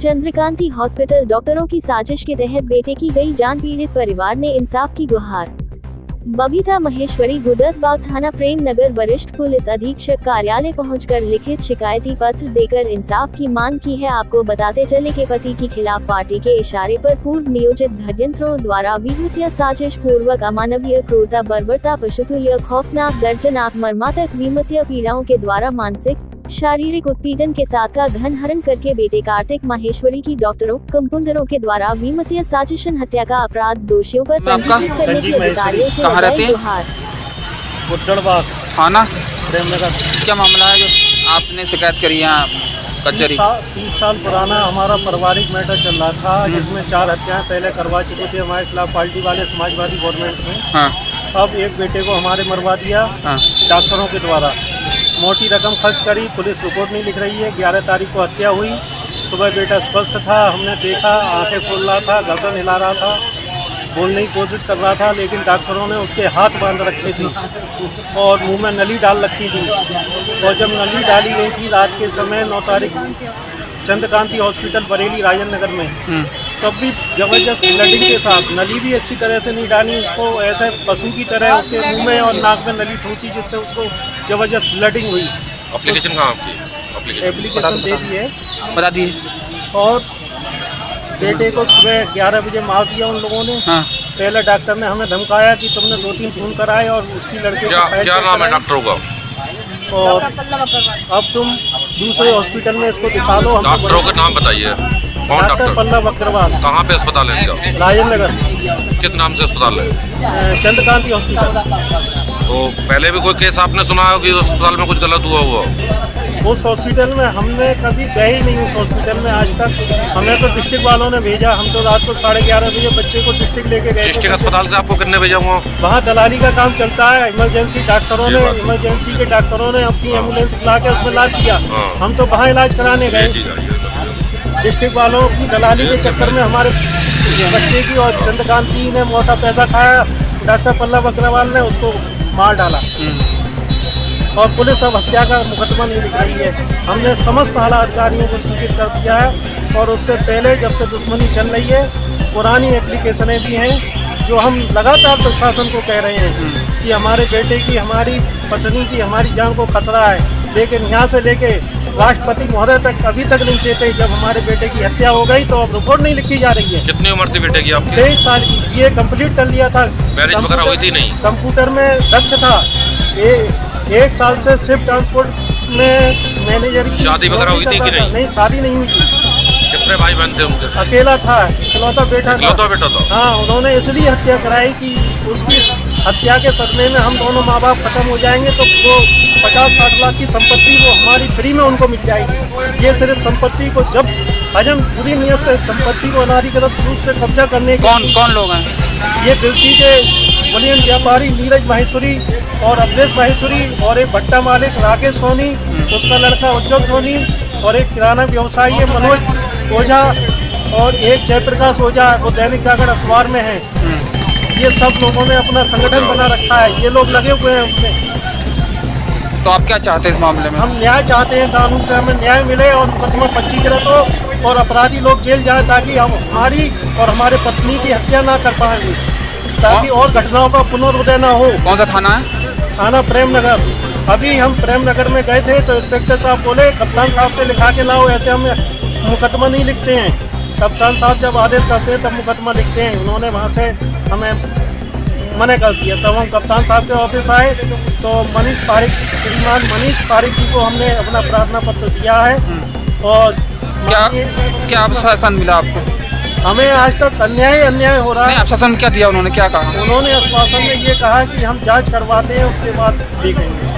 Chandrakanti hospital डॉक्टरों की साजिश के तहत बेटे की गई जान, पीड़ित परिवार ने इंसाफ की गुहार। बबीता महेश्वरी गुदरबाग थाना प्रेम नगर वरिष्ठ पुलिस अधीक्षक कार्यालय पहुंचकर लिखित शिकायती पत्र देकर इंसाफ की मांग की है। आपको बताते चले कि पति के खिलाफ पार्टी के इशारे पर पूर्व नियोजित षड्यंत्रों द्वारा विभूतिया साजिश पूर्वक अमानवीय क्रूरता, बर्बरता, पशुतुल्य, खौफनाक, दर्दनाक, मर्मांतक, विमुतिया पीड़ाओं के द्वारा मानसिक शारीरिक उत्पीड़न के साथ का घन हरण करके बेटे कार्तिक माहेश्वरी की डॉक्टरों कंपाउंडरों के द्वारा विमुतिया साजिशन हत्या का अपराध दोषियों पर पंजीकृत करने की अधिकारियों से लगाई गुहार। गुदरबाग थाना प्रेमनगर। क्या मामला है जो आपने शिकायत करी है कचहरी? 30 साल पुराना हमारा पारिवारिक मैटर चल रहा था, जिसमें 4 हत्याएं पहले करवा चुके थे हमारे खिलाफ पार्टी वाले समाजवादी गवर्नमेंट में। हाँ। अब एक बेटे को हमारे मरवा दिया डॉक्टरों के द्वारा। मोटी रकम खर्च करी, पुलिस रिपोर्ट नहीं लिख रही है। 11 तारीख को हत्या हुई। सुबह बेटा स्वस्थ था, हमने देखा, आंखें खोल रहा था, गर्दन हिला रहा था, बोलने की कोशिश कर रहा था, लेकिन डॉक्टरों ने उसके हाथ बांध रखे थे और मुंह में नली डाल रखी थी। और जब नली डाली गई थी रात के समय 9 तारीख चंद्रकांति हॉस्पिटल बरेली राजन नगर में, तब भी जबरदस्त ब्लडिंग के साथ, नली भी अच्छी तरह से नहीं डाली, उसको ऐसे पशु की तरह उसके मुंह में और नाक में नली ठूसी, जिससे उसको जबरदस्त ब्लडिंग हुई। एप्लीकेशन कहाँ आपकी? एप्लीकेशन दे दी है, बता दिए। और बेटे को सुबह 11 बजे मार दिया उन लोगों ने। हाँ। पहले डॉक्टर ने हमें धमकाया कि तुमने 2-3 खून कराए और उसकी लड़के क्या नाम है डॉक्टरों का? और अब तुम दूसरे हॉस्पिटल में इसको दिखा लो। डॉक्टरों का नाम बताइए। कौन डॉक्टर पल्लव अग्रवाल। कहाँ पे अस्पताल है इनका? राजन नगर। किस नाम से अस्पताल है? चंद्रकांति हॉस्पिटल। तो पहले भी कोई केस आपने सुना हो कि उस अस्पताल में कुछ गलत हुआ? उस हॉस्पिटल में हमने कभी गए ही नहीं। उस हॉस्पिटल में आज तक हमें तो डिस्ट्रिक्ट वालों ने भेजा। हम तो रात को 11:30 बजे बच्चे को डिस्ट्रिक्ट लेके गए। डिस्ट्रिक्ट अस्पताल से आपको कितने भेजा हुआ? वहाँ दलाली का काम चलता है। इमरजेंसी डॉक्टरों ने, इमरजेंसी के डॉक्टरों ने अपनी एम्बुलेंस बुला के उसमें इलाज किया। हम तो वहाँ इलाज कराने गए। डिस्ट्रिक्ट वालों की दलाली के चक्कर में हमारे बच्चे की और चंद्रकांति ने मोटा पैसा खाया। डॉक्टर पल्लव अग्रवाल ने उसको मार डाला और पुलिस अब हत्या का मुकदमा नहीं लिख रही है। हमने समस्त आला अधिकारियों को सूचित कर दिया है और उससे पहले जब से दुश्मनी चल रही है, पुरानी एप्लीकेशनें भी हैं जो हम लगातार प्रशासन को कह रहे हैं कि हमारे बेटे की, हमारी पत्नी की, हमारी जान को खतरा है, लेकिन यहाँ से लेके राष्ट्रपति महोदय तक अभी तक नहीं चेते। जब हमारे बेटे की हत्या हो गई तो अब रिपोर्ट नहीं लिखी जा रही है। कितनी उम्र थी बेटे की आपकी? 23 साल की। ये कंप्लीट कर लिया था। मैरिज वगैरह हुई थी नहीं? कंप्यूटर में दक्ष था। 1 साल से सिर्फ ट्रांसपोर्ट में मैनेजर की। शादी वगैरह हुई थी कि नहीं? नहीं, शादी नहीं हुई थी। कितने भाई बहन थे उनके? अकेला था, इकलौता बेटा था। हाँ, उन्होंने इसलिए हत्या कराई कि उसकी हत्या के सदमे में हम दोनों माँ बाप खत्म हो जाएंगे तो वो 50-60 लाख की संपत्ति वो हमारी फ्री में उनको मिल जाएगी। ये सिर्फ संपत्ति को जब हजम पूरी नियत से संपत्ति को अनाधिकृत रूप से कब्जा करने के। कौन लोग हैं ये? दिल्ली के वलीन व्यापारी नीरज माहेश्वरी और अवधेश माहेश्वरी और एक भट्टा मालिक राकेश सोनी, उसका लड़का उज्जवल सोनी, और एक किराना व्यवसायी है मनोज ओझा, और एक जयप्रकाश ओझा, वो दैनिक जागरण अखबार में है। ये सब लोगों ने अपना संगठन बना रखा है। ये लोग लगे हुए हैं उसमें। तो आप क्या चाहते हैं इस मामले में? हम न्याय चाहते हैं, कानून से हमें न्याय मिले और मुकदमा पंजीकृत हो और अपराधी लोग जेल जाए, ताकि हम हमारी और हमारे पत्नी की हत्या ना कर पाएंगे, ताकि और घटनाओं का पुनरुदय ना हो। कौन सा थाना है? थाना प्रेम नगर। अभी हम प्रेम नगर में गए थे तो इंस्पेक्टर साहब बोले कप्तान साहब से लिखा के लाओ, ऐसे हम मुकदमा नहीं लिखते हैं। कप्तान साहब जब आदेश करते हैं तब मुकदमा लिखते हैं। उन्होंने वहाँ से हमें मना कर दिया। तब हम कप्तान साहब के ऑफिस आए तो श्रीमान मनीष पारिक जी को हमने अपना प्रार्थना पत्र दिया है। और क्या आश्वासन मिला आपको? हमें आज तक अन्याय हो रहा है। आश्वासन क्या दिया उन्होंने, क्या कहा? उन्होंने आश्वासन में ये कहा कि हम जांच करवाते हैं, उसके बाद देखेंगे।